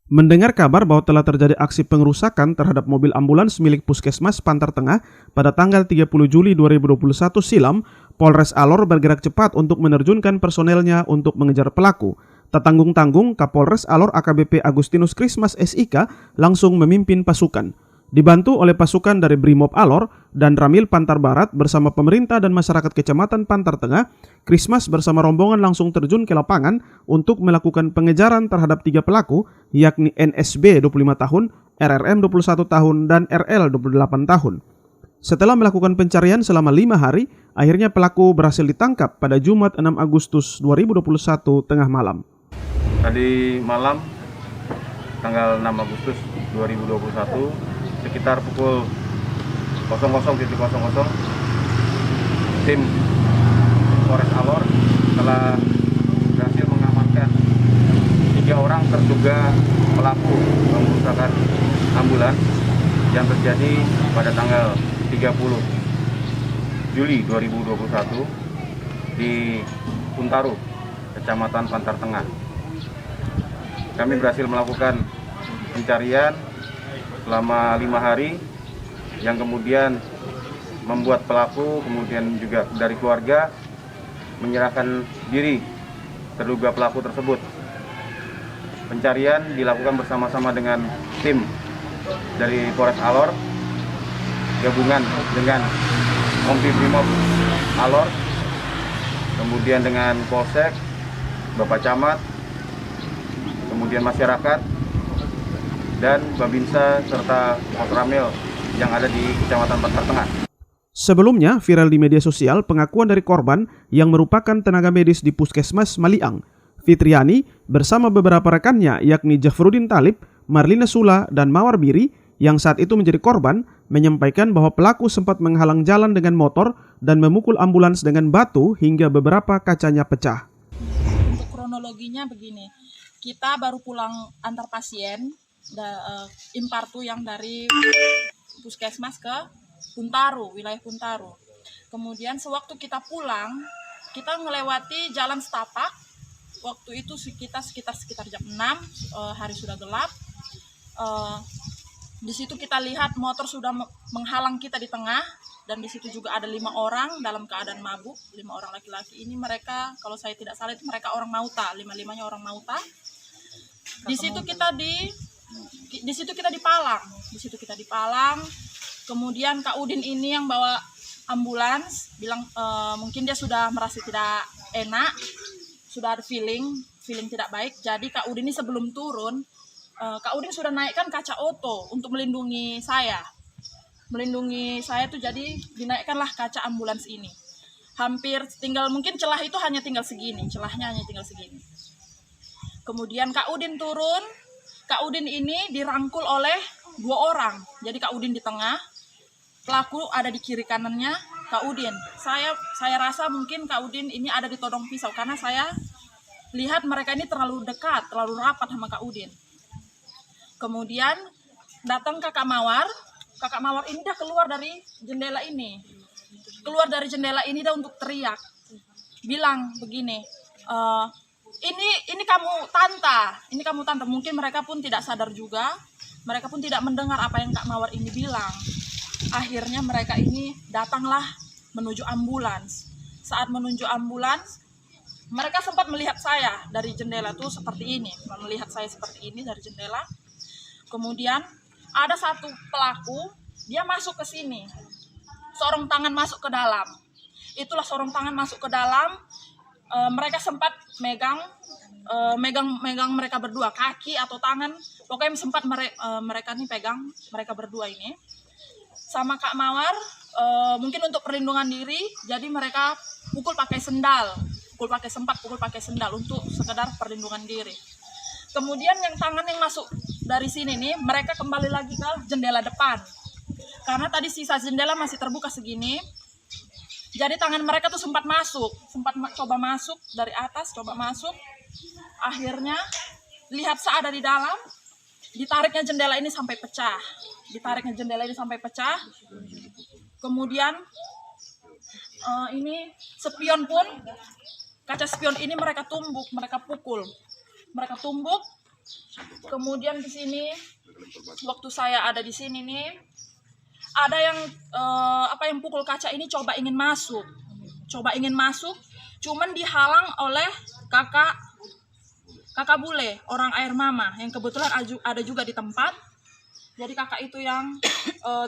Mendengar kabar bahwa telah terjadi aksi pengerusakan terhadap mobil ambulans milik Puskesmas Pantar Tengah pada tanggal 30 Juli 2021 silam, Polres Alor bergerak cepat untuk menerjunkan personelnya untuk mengejar pelaku. Tak tanggung-tanggung, Kapolres Alor AKBP Agustinus Krismas SIK langsung memimpin pasukan. Dibantu oleh pasukan dari Brimob Alor dan Ramil Pantar Barat bersama pemerintah dan masyarakat Kecamatan Pantar Tengah, Krismas bersama rombongan langsung terjun ke lapangan untuk melakukan pengejaran terhadap 3 pelaku, yakni NSB 25 tahun, RRM 21 tahun, dan RL 28 tahun. Setelah melakukan pencarian selama 5 hari, akhirnya pelaku berhasil ditangkap pada Jumat 6 Agustus 2021 tengah malam. Tadi malam, tanggal 6 Agustus 2021, sekitar pukul 00.00, tim Polres Alor telah berhasil mengamankan 3 orang terduga pelaku pengerusakan ambulans yang terjadi pada tanggal 30 Juli 2021 di Puntaru, Kecamatan Pantar Tengah. Kami berhasil melakukan pencarian selama 5 hari yang kemudian membuat pelaku kemudian juga dari keluarga menyerahkan diri terduga pelaku tersebut. Pencarian dilakukan bersama-sama dengan tim dari Polres Alor gabungan dengan Kompi Brimob Alor, kemudian dengan Polsek, Bapak Camat, kemudian masyarakat, dan Babinsa serta Pos Ramil yang ada di Kecamatan Pantar Tengah. Sebelumnya, viral di media sosial pengakuan dari korban yang merupakan tenaga medis di Puskesmas Maliang. Fitriani bersama beberapa rekannya yakni Jafrudin Talib, Marlina Sula, dan Mawar Biri yang saat itu menjadi korban menyampaikan bahwa pelaku sempat menghalang jalan dengan motor dan memukul ambulans dengan batu hingga beberapa kacanya pecah. Untuk kronologinya begini, kita baru pulang antar pasien Impartu yang dari Puskesmas ke Puntaru, wilayah Puntaru. Kemudian sewaktu kita pulang, kita melewati jalan setapak. Waktu itu sekitar jam 6, hari sudah gelap. Di situ kita lihat motor sudah menghalang kita di tengah, dan di situ juga ada 5 orang dalam keadaan mabuk, 5 orang laki-laki. Ini mereka, kalau saya tidak salah itu mereka orang Mauta, 5-5-nya orang Mauta. Di situ kita dipalang. Kemudian Kak Udin ini yang bawa ambulans bilang mungkin dia sudah merasa tidak enak, sudah ada feeling tidak baik. Jadi Kak Udin ini sebelum turun, Kak Udin sudah naikkan kaca oto untuk melindungi saya. Tuh, jadi dinaikkanlah kaca ambulans ini. Hampir tinggal, mungkin celah itu hanya tinggal segini, celahnya hanya tinggal segini. Kemudian Kak Udin turun. Kak Udin ini dirangkul oleh 2 orang. Jadi Kak Udin di tengah, pelaku ada di kiri kanannya Kak Udin. Saya rasa mungkin Kak Udin ini ada ditodong pisau karena saya lihat mereka ini terlalu dekat, terlalu rapat sama Kak Udin. Kemudian datang Kakak Mawar. Kakak Mawar ini dah keluar dari jendela ini. Dah untuk teriak. Bilang begini, ini kamu tanta. Mungkin mereka pun tidak sadar juga. Mereka pun tidak mendengar apa yang Kak Mawar ini bilang. Akhirnya mereka ini datanglah menuju ambulans. Saat menuju ambulans, mereka sempat melihat saya dari jendela tuh seperti ini. Melihat saya seperti ini dari jendela. Kemudian ada satu pelaku, dia masuk ke sini. Sorong tangan masuk ke dalam. Itulah sorong tangan masuk ke dalam. Mereka sempat megang mereka berdua, kaki atau tangan, pokoknya sempat mereka nih pegang mereka berdua ini sama Kak Mawar. Mungkin untuk perlindungan diri, jadi mereka pukul pakai sendal untuk sekedar perlindungan diri. Kemudian yang tangan yang masuk dari sini nih, mereka kembali lagi ke jendela depan karena tadi sisa jendela masih terbuka segini. Jadi tangan mereka tuh sempat coba masuk dari atas, akhirnya lihat saya ada di dalam, ditariknya jendela ini sampai pecah. Kemudian ini spion pun, kaca spion ini mereka pukul, Kemudian di sini waktu saya ada di sini nih, ada yang yang pukul kaca ini coba ingin masuk, cuman dihalang oleh kakak bule, orang air mama yang kebetulan ada juga di tempat. Jadi kakak itu yang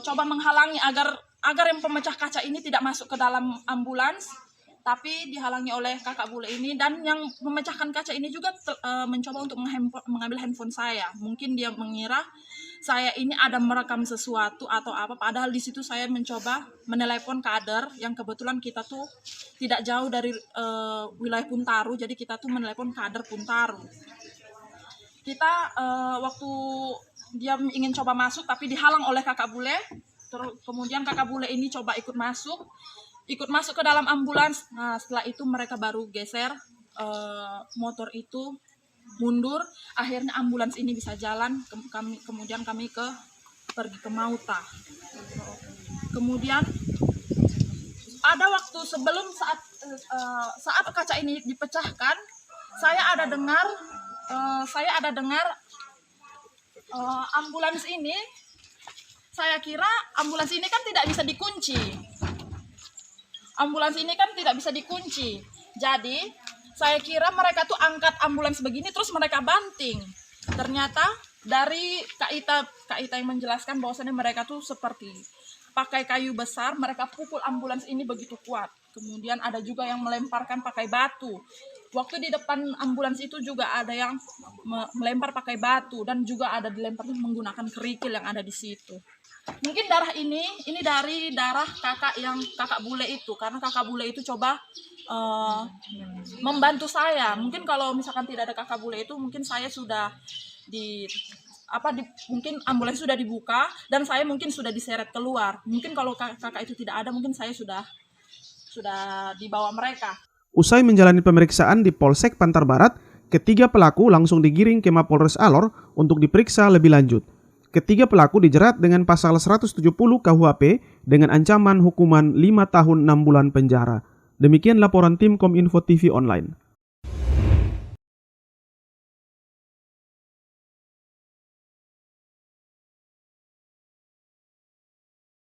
coba menghalangi agar yang pemecah kaca ini tidak masuk ke dalam ambulans, tapi dihalangi oleh kakak bule ini. Dan yang memecahkan kaca ini juga mencoba untuk mengambil handphone saya. Mungkin dia mengira saya ini ada merekam sesuatu atau apa, padahal di situ saya mencoba menelepon kader yang kebetulan kita tuh tidak jauh dari wilayah Puntaru, jadi kita tuh menelepon kader Puntaru. Kita waktu dia ingin coba masuk tapi dihalang oleh kakak bule. Kemudian kakak bule ini coba ikut masuk ke dalam ambulans. Nah, setelah itu mereka baru geser motor itu mundur. Akhirnya ambulans ini bisa jalan. Kemudian kami pergi ke Mauta. Kemudian ada waktu sebelum saat kaca ini dipecahkan, saya ada dengar ambulans ini, saya kira ambulans ini kan tidak bisa dikunci. Jadi saya kira mereka tuh angkat ambulans begini terus mereka banting. Ternyata dari Kak Ita yang menjelaskan bahwasannya mereka tuh seperti pakai kayu besar, mereka pukul ambulans ini begitu kuat. Kemudian ada juga yang melemparkan pakai batu. Waktu di depan ambulans itu juga ada yang melempar pakai batu dan juga ada dilemparnya menggunakan kerikil yang ada di situ. Mungkin darah ini dari darah kakak bule itu, karena kakak bule itu coba membantu saya. Mungkin kalau misalkan tidak ada kakak bule itu, mungkin saya sudah mungkin ambulans sudah dibuka dan saya mungkin sudah diseret keluar. Mungkin kalau kakak itu tidak ada, mungkin saya sudah dibawa mereka. Usai menjalani pemeriksaan di Polsek Pantar Barat, ketiga pelaku langsung digiring ke Mapolres Alor untuk diperiksa lebih lanjut. Ketiga pelaku dijerat dengan pasal 170 KUHP dengan ancaman hukuman 5 tahun 6 bulan penjara. Demikian laporan tim Kominfo TV Online.